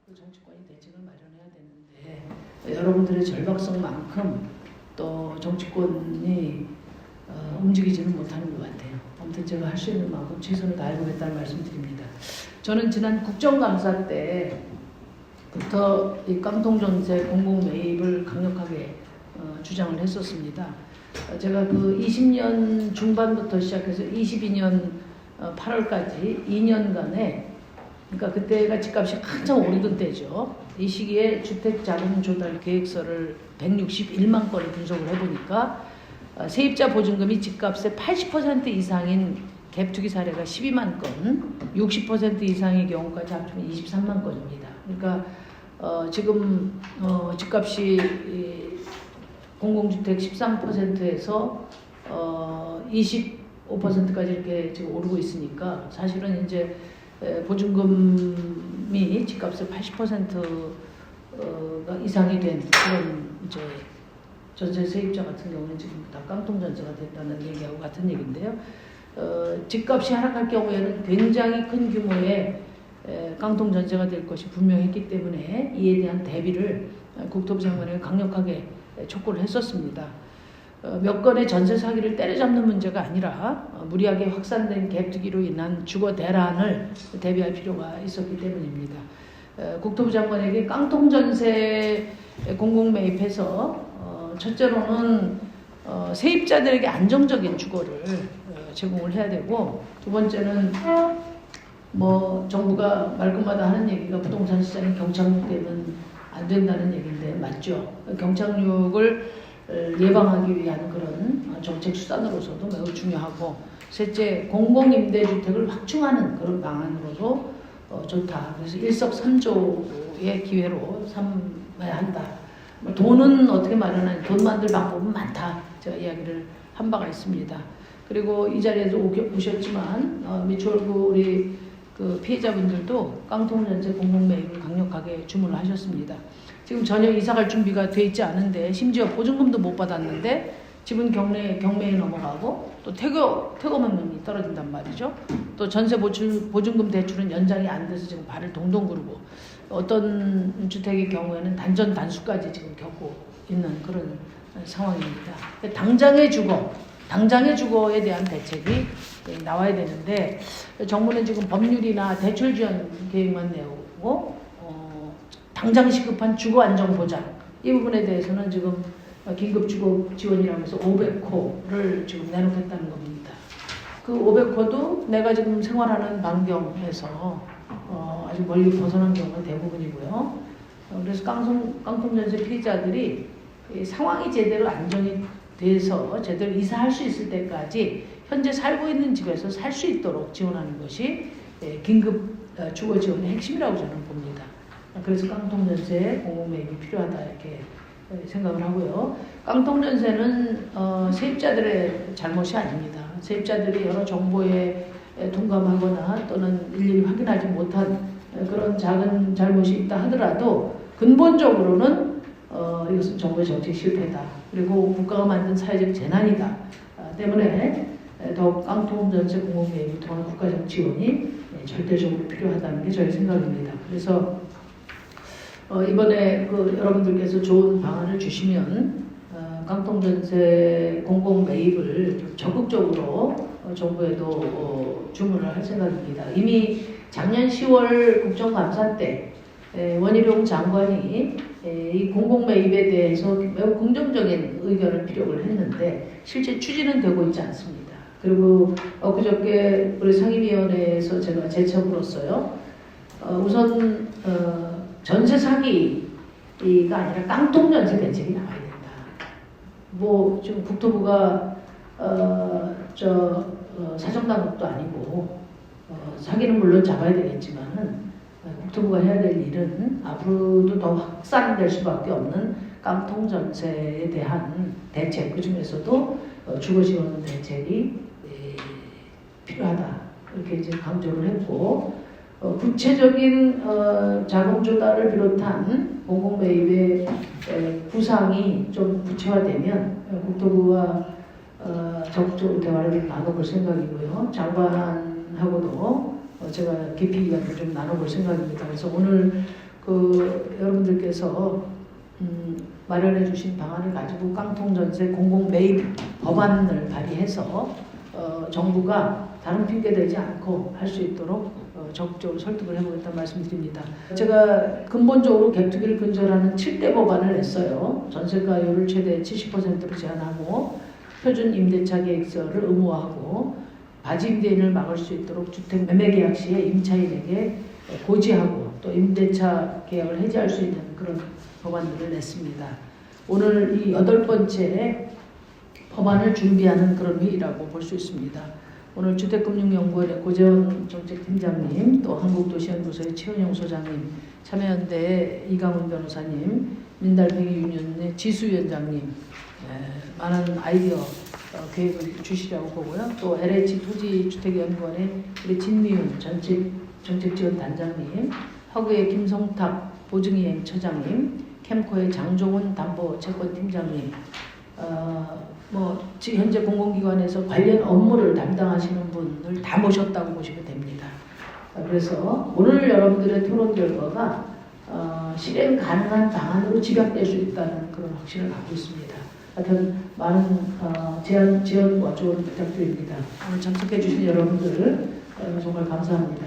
그 정치권이 대책을 마련해야 되는데 여러분들의 절박성만큼 또 정치권이 움직이지는 못하는 것 같아요. 아무튼 제가 할 수 있는 만큼 최선을 다해보겠다는 말씀드립니다. 저는 지난 국정감사 때부터 이 깡통전세 공공 매입을 강력하게 주장을 했었습니다. 제가 그 20년 중반부터 시작해서 22년 8월까지 2년간에, 그러니까 그때가 집값이 한참 오르던 때죠. 이 시기에 주택자금조달계획서를 161만 건을 분석을 해보니까 세입자 보증금이 집값의 80% 이상인 갭 투기 사례가 12만 건, 60% 이상의 경우까지 합치면 23만 건입니다. 그러니까 지금 집값이 공공주택 13%에서 25%까지 이렇게 지금 오르고 있으니까 사실은 이제 보증금이 집값의 80%가 이상이 된 그런 이제 전세 세입자 같은 경우는 지금 다 깡통 전세가 됐다는 얘기하고 같은 얘기인데요. 집값이 하락할 경우에는 굉장히 큰 규모의 깡통 전세가 될 것이 분명했기 때문에 이에 대한 대비를 국토부 장관에게 강력하게 촉구를 했었습니다. 몇 건의 전세 사기를 때려잡는 문제가 아니라 무리하게 확산된 갭투기로 인한 주거 대란을 대비할 필요가 있었기 때문입니다. 국토부 장관에게 깡통 전세 공공 매입해서 첫째로는 세입자들에게 안정적인 주거를 제공을 해야 되고, 두 번째는 뭐 정부가 말끝마다 하는 얘기가 부동산 시장이 경착륙되면 안 된다는 얘기인데 맞죠? 경착륙을 예방하기 위한 그런 정책 수단으로서도 매우 중요하고, 셋째 공공임대주택을 확충하는 그런 방안으로도 좋다. 그래서 일석삼조의 기회로 삼아야 한다. 돈은 어떻게 마련하니, 돈 만들 방법은 많다. 제가 이야기를 한 바가 있습니다. 그리고 이 자리에도 오셨지만 미추홀구 우리 그 피해자분들도 깡통전세 공공매입을 강력하게 주문을 하셨습니다. 지금 전혀 이사갈 준비가 돼 있지 않은데, 심지어 보증금도 못 받았는데 집은 경매에 넘어가고 또 퇴거만이 떨어진단 말이죠. 또 전세 보증금 대출은 연장이 안 돼서 지금 발을 동동 구르고, 어떤 주택의 경우에는 단전 단수까지 지금 겪고 있는 그런 상황입니다. 당장의 주거에 대한 대책이 나와야 되는데, 정부는 지금 법률이나 대출 지원 계획만 내오고 당장 시급한 주거 안정 보장, 이 부분에 대해서는 지금 긴급 주거 지원이라고 해서 500호를 지금 내놓겠다는 겁니다. 그 500호도 내가 지금 생활하는 반경에서 아주 멀리 벗어난 경우가 대부분이고요. 그래서 깡통전세 피해자들이 상황이 제대로 안정이 돼서 제대로 이사할 수 있을 때까지 현재 살고 있는 집에서 살 수 있도록 지원하는 것이 긴급 주거 지원의 핵심이라고 저는 봅니다. 그래서 깡통전세 공공매입이 필요하다 이렇게 생각을 하고요. 깡통전세는 세입자들의 잘못이 아닙니다. 세입자들이 여러 정보에 동감하거나 또는 일일이 확인하지 못한 그런 작은 잘못이 있다 하더라도 근본적으로는 이것은 정부의 정책 실패다. 그리고 국가가 만든 사회적 재난이다. 때문에 더욱 깡통전세 공공매입을 통한 국가적 지원이 절대적으로 필요하다는 게 저의 생각입니다. 그래서 이번에 여러분들께서 좋은 방안을 주시면 깡통전세 공공매입을 적극적으로 정부에도 주문을 할 생각입니다. 이미 작년 10월 국정감사 때 원희룡 장관이 이 공공매입에 대해서 매우 긍정적인 의견을 피력을 했는데 실제 추진은 되고 있지 않습니다. 그리고 그저께 우리 상임위원회에서 제가 제청으로서요, 우선 전세 사기가 아니라 깡통전세 대책이 나와야 된다. 뭐 지금 국토부가 사정당국도 아니고 사기는 물론 잡아야 되겠지만은 국토부가 해야 될 일은 앞으로도 더 확산될 수밖에 없는 깡통전세에 대한 대책, 그 중에서도 주거지원 대책이 필요하다 이렇게 이제 강조를 했고, 구체적인 자금 조달을 비롯한 공공매입의 구상이 좀 구체화되면 국토부와 적극적으로 대화를 나눠볼 생각이고요. 장관하고도 제가 깊이 이야기를 좀 나눠볼 생각입니다. 그래서 오늘 여러분들께서 마련해 주신 방안을 가지고 깡통전세 공공 매입 법안을 발의해서 정부가 다른 핑계 대지 않고 할 수 있도록 적극적으로 설득을 해보겠다는 말씀드립니다. 제가 근본적으로 갭투기를 근절하는 7대 법안을 냈어요. 전세가율을 최대 70%로 제한하고 표준 임대차 계획서를 의무화하고 바지 임대인을 막을 수 있도록 주택 매매 계약 시에 임차인에게 고지하고 또 임대차 계약을 해지할 수 있는 그런 법안들을 냈습니다. 오늘 이 8번째 법안을 준비하는 그런 회의라고 볼 수 있습니다. 오늘 주택금융연구원의 고재원 정책팀장님, 또 한국도시연구소의 최은영 소장님, 참여연대 이강훈 변호사님, 민달팽이유니언의 지수위원장님 많은 아이디어 계획을 주시라고 보고요. 또 LH토지주택연구원의 우리 진미윤 정책지원단장님, 허그의 김성탁 보증이행 처장님, 캠코의 장종훈 담보채권팀장님, 현재 공공기관에서 관련 업무를 담당하시는 분을 다 모셨다고 보시면 됩니다. 그래서 오늘 여러분들의 토론 결과가 실행 가능한 방안으로 집약될 수 있다는 그런 확신을 갖고 있습니다. 하여튼 많은 지원과 조언 부탁드립니다. 오늘 참석해 주신 여러분들 정말 감사합니다.